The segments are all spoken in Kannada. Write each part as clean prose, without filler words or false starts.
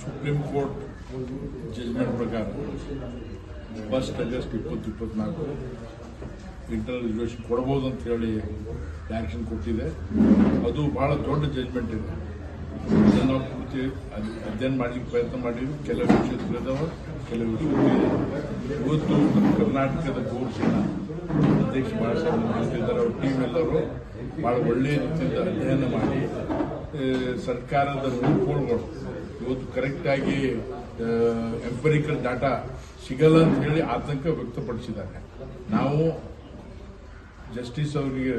ಸುಪ್ರೀಂ ಕೋರ್ಟ್ ಜಜ್ಮೆಂಟ್ ಪ್ರಕಾರ 1 ಆಗಸ್ಟ್ 2024 ಇಂಟರ್ನಲ್ ರಿಸರ್ವೇಷನ್ ಕೊಡಬಹುದು ಅಂತ ಹೇಳಿ ಡೈರೆಕ್ಷನ್ ಕೊಟ್ಟಿದೆ. ಅದು ಬಹಳ ದೊಡ್ಡ ಜಜ್ಮೆಂಟ್ ಇದೆ. ಇದನ್ನು ನಾವು ಪೂರ್ತಿ ಅಧ್ಯಯನ ಮಾಡಲಿಕ್ಕೆ ಪ್ರಯತ್ನ ಮಾಡಿದ್ವಿ. ಕೆಲವು ವಿಷಯಗಳಿದಾವೆ, ಕೆಲವು ವಿಷಯಗಳಿದೆ. ಇವತ್ತು ಕರ್ನಾಟಕದ ಘೋಷಣ ಅಧ್ಯಕ್ಷ ಭಾಷಣ ಮಾಡ್ತಿದ್ದಾರೆ. ಅವ್ರ ಟೀಮ್ ಎಲ್ಲರೂ ಬಹಳ ಒಳ್ಳೆಯ ರೀತಿಯಿಂದ ಅಧ್ಯಯನ ಮಾಡಿ ಸರ್ಕಾರದ ರೂಲ್ಗಳು ಇವತ್ತು ಕರೆಕ್ಟಾಗಿ ಎಂಪರಿಕಲ್ ಡಾಟಾ ಸಿಗಲ್ಲ ಅಂತ ಹೇಳಿ ಆತಂಕ ವ್ಯಕ್ತಪಡಿಸಿದ್ದಾರೆ. ನಾವು ಜಸ್ಟಿಸ್ ಅವರಿಗೆ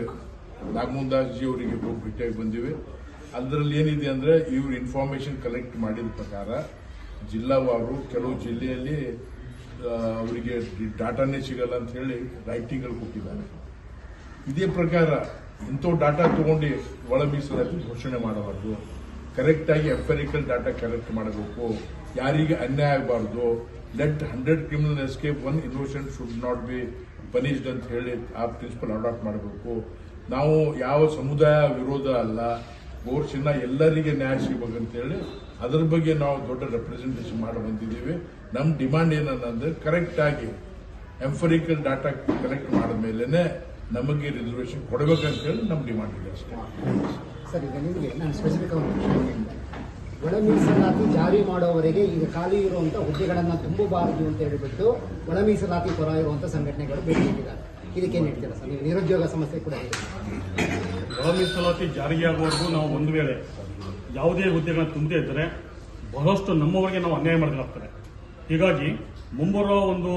ನಾಗಮೋಹನ್ ದಾಸ್ ಜಿ ಅವರಿಗೆ ಭೇಟಿಯಾಗಿ ಬಂದಿವೆ. ಅದರಲ್ಲಿ ಏನಿದೆ ಅಂದ್ರೆ ಇವರು ಇನ್ಫಾರ್ಮೇಶನ್ ಕಲೆಕ್ಟ್ ಮಾಡಿದ ಪ್ರಕಾರ ಜಿಲ್ಲಾವಾರು ಕೆಲವು ಜಿಲ್ಲೆಯಲ್ಲಿ ಅವರಿಗೆ ಡಾಟಾನೇ ಸಿಗಲ್ಲ ಅಂತ ಹೇಳಿ ರೈಟಿಂಗ್ ಅಲ್ಲಿ ಕೊಟ್ಟಿದ್ದಾರೆ. ಇದೇ ಪ್ರಕಾರ ಇಂಥ ಡಾಟಾ ತಗೊಂಡು ಒಳ ಮೀಸಲಾತಿ ಘೋಷಣೆ ಮಾಡಬಾರ್ದು. ಕರೆಕ್ಟ್ ಆಗಿ ಎಂಪರಿಕಲ್ ಡಾಟಾ ಕಲೆಕ್ಟ್ ಮಾಡಬೇಕು. ಯಾರಿಗೆ ಅನ್ಯಾಯ ಆಗಬಾರ್ದು. Let 100 criminal escape 1 innocent should not be punished ಅಂತ ಹೇಳಿ ಆ ಪ್ರಿನ್ಸಿಪಲ್ ಅಡಾಪ್ಟ್ ಮಾಡಬೇಕು. ನಾವು ಯಾವ ಸಮುದಾಯ ವಿರೋಧ ಅಲ್ಲ, ಘೋಷಣ ಎಲ್ಲರಿಗೆ ನ್ಯಾಯ ಸಿಗಬೇಕಂತ ಹೇಳಿ ಅದರ ಬಗ್ಗೆ ನಾವು ದೊಡ್ಡ ರೆಪ್ರೆಸೆಂಟೇಷನ್ ಮಾಡಿ ಬಂದಿದ್ದೀವಿ. ನಮ್ಮ ಡಿಮಾಂಡ್ ಏನಂದ್ರೆ ಕರೆಕ್ಟ್ ಆಗಿ ಎಂಪರಿಕಲ್ ಡಾಟಾ ಕಲೆಕ್ಟ್ ಮಾಡಿದ ಮೇಲೆನೆ ನಮಗೆ ರಿಸರ್ವೇಷನ್ ಕೊಡಬೇಕಂತ ಹೇಳಿ ನಮ್ಮ ಡಿಮಾಂಡ್ ಇದೆ ಅಷ್ಟೇ. ಸರ್, ಈಗ ನಿಮಗೆ ನಾನು ಸ್ಪೆಸಿಫಿಕ್ ಒಳ ಮೀಸಲಾತಿ ಜಾರಿ ಮಾಡೋವರೆಗೆ ಈಗ ಖಾಲಿ ಇರುವಂತ ಹುದ್ದೆಗಳನ್ನು ತುಂಬಬಾರದು ಅಂತ ಹೇಳಿಬಿಟ್ಟು ಒಳ ಮೀಸಲಾತಿ ಪರ ಇರುವಂತ ಸಂಘಟನೆಗಳು ಭೇಟಿ ನೀಡಿದ್ದಾರೆ. ಇದಕ್ಕೇನು ಹೇಳ್ತೀರಾ ಸರ್? ನೀವು ನಿರುದ್ಯೋಗ ಸಮಸ್ಯೆ ಕೂಡ ಇದೆ. ಒಳ ಮೀಸಲಾತಿ ಜಾರಿಯಾಗುವವರೆಗೂ ನಾವು ಒಂದು ವೇಳೆ ಯಾವುದೇ ಹುದ್ದೆಗಳನ್ನು ತುಂಬದೇ ಇದ್ದರೆ ಬಹಳಷ್ಟು ನಮ್ಮವರಿಗೆ ನಾವು ಅನ್ಯಾಯ ಮಾಡಲಾಗ್ತದೆ. ಹೀಗಾಗಿ ಮುಂಬರುವ ಒಂದು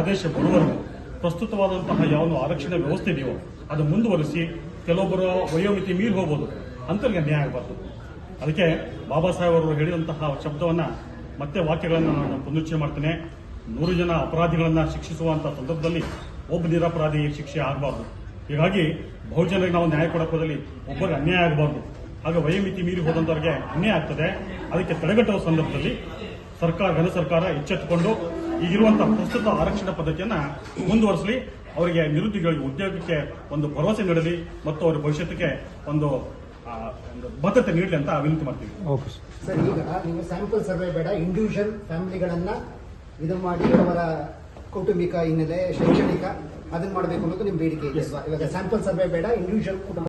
ಆದೇಶ ಬರುವವರೆಗೂ ಪ್ರಸ್ತುತವಾದಂತಹ ಯಾವ ಆರಕ್ಷಣೆ ವ್ಯವಸ್ಥೆ ಇದೆಯೋ ಅದು ಮುಂದುವರಿಸಿ ಕೆಲವೊಬ್ಬರ ವಯೋಮಿತಿ ಮೀರಿ ಹೋಗಬಹುದು, ಅಂತವರಿಗೆ ಅನ್ಯಾಯ ಆಗಬಾರ್ದು. ಅದಕ್ಕೆ ಬಾಬಾ ಸಾಹೇಬ್ ಅವರು ಹೇಳಿದಂತಹ ಶಬ್ದವನ್ನ ಮತ್ತೆ ವಾಕ್ಯಗಳನ್ನು ನಾನು ಪುನರುಚ್ಚರಣೆ ಮಾಡ್ತೇನೆ. 100 ಜನ ಅಪರಾಧಿಗಳನ್ನ ಶಿಕ್ಷಿಸುವಂತಹ ಸಂದರ್ಭದಲ್ಲಿ ಒಬ್ಬ ನಿರಪರಾಧಿ ಶಿಕ್ಷೆ ಆಗಬಾರ್ದು. ಹೀಗಾಗಿ ಬಹುಜನರಿಗೆ ನಾವು ನ್ಯಾಯ ಕೊಡೋದಲ್ಲಿ ಒಬ್ಬರಿಗೆ ಅನ್ಯಾಯ ಆಗಬಾರ್ದು. ಆಗ ವಯೋಮಿತಿ ಮೀರಿ ಹೋದಂತವರಿಗೆ ಅನ್ಯಾಯ ಆಗ್ತದೆ. ಅದಕ್ಕೆ ತಡೆಗಟ್ಟುವ ಸಂದರ್ಭದಲ್ಲಿ ಘನ ಸರ್ಕಾರ ಎಚ್ಚೆತ್ತುಕೊಂಡು ಈಗಿರುವಂತಹ ಪ್ರಸ್ತುತ ಆರಕ್ಷಣಾ ಪದ್ಧತಿಯನ್ನ ಮುಂದುವರಿಸಲಿ. ಅವರಿಗೆ ನಿರುದ್ಯೋಗಿಗಳಿಗೆ ಉದ್ಯೋಗಕ್ಕೆ ಒಂದು ಭರವಸೆ ನೀಡಲಿ ಮತ್ತು ಅವರ ಭವಿಷ್ಯಕ್ಕೆ ಒಂದು ಬದ್ಧತೆ ನೀಡಲಿ ಅಂತ ವಿನಂತಿ ಮಾಡ್ತೀವಿ. ಸರ್, ಈಗ ನೀವು ಸ್ಯಾಂಪಲ್ ಸರ್ವೆ ಬೇಡ, ಇಂಡಿವಿಜುವಲ್ ಫ್ಯಾಮಿಲಿಗಳನ್ನ ಇದು ಮಾಡಿ ಅವರ ಕೌಟುಂಬಿಕ ಹಿನ್ನೆಲೆ, ಶೈಕ್ಷಣಿಕ ಅದನ್ನ ಮಾಡಬೇಕು ಅನ್ನೋದು ನಿಮ್ಮ ಬೇಡಿಕೆ ಇದೆ. ಇವಾಗ ಸ್ಯಾಂಪಲ್ ಸರ್ವೆ ಬೇಡ, ಇಂಡಿವಿಜುವಲ್ ಕುಟುಂಬ